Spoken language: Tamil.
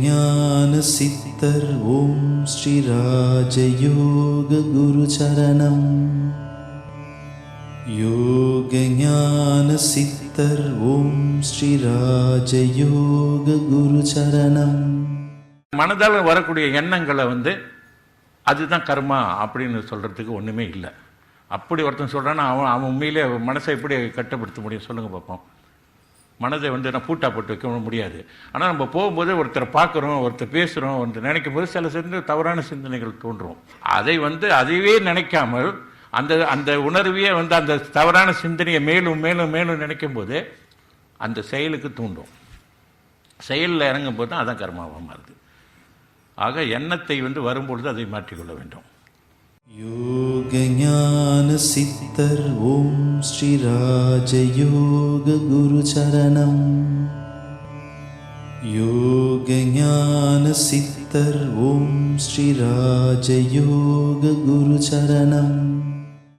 ஞான சித்தர் ஓம் ஸ்ரீ ராஜயோக குரு சரணம். யோக ஞான சித்தர் ஓம் ஸ்ரீ ராஜயோக குரு சரணம். மனதால் வரக்கூடிய எண்ணங்களை அதுதான் கர்மா அப்படின்னு சொல்கிறதுக்கு ஒன்றுமே இல்லை. அப்படி ஒருத்தன் சொல்கிறான்னா அவன் உண்மையிலே மனசை எப்படி கட்டுப்படுத்த முடியும் சொல்லுங்கள் பார்ப்போம். மனதை நான் பூட்டா போட்டு வைக்க முடியாது. ஆனால் நம்ம போகும்போது ஒருத்தரை பார்க்குறோம், ஒருத்தர் பேசுகிறோம், ஒருத்தர் நினைக்கும் போது சில தவறான சிந்தனைகள் தோன்றும். அதை அதையே நினைக்காமல் அந்த உணர்வையே அந்த தவறான சிந்தனையை மேலும் மேலும் மேலும் நினைக்கும் போது அந்த செயலுக்கு தூண்டும். செயலில் இறங்கும் போது தான் அதான் கர்மாவாக மாறுது. ஆக எண்ணத்தை வரும்பொழுது அதை மாற்றிக்கொள்ள வேண்டும். யோக ஞான சித்தர் ஓம் ஸ்ரீ ராஜயோக குரு சரணம். யோக ஞான சித்தர் ஓம் ஸ்ரீ ராஜயோக குரு சரணம்.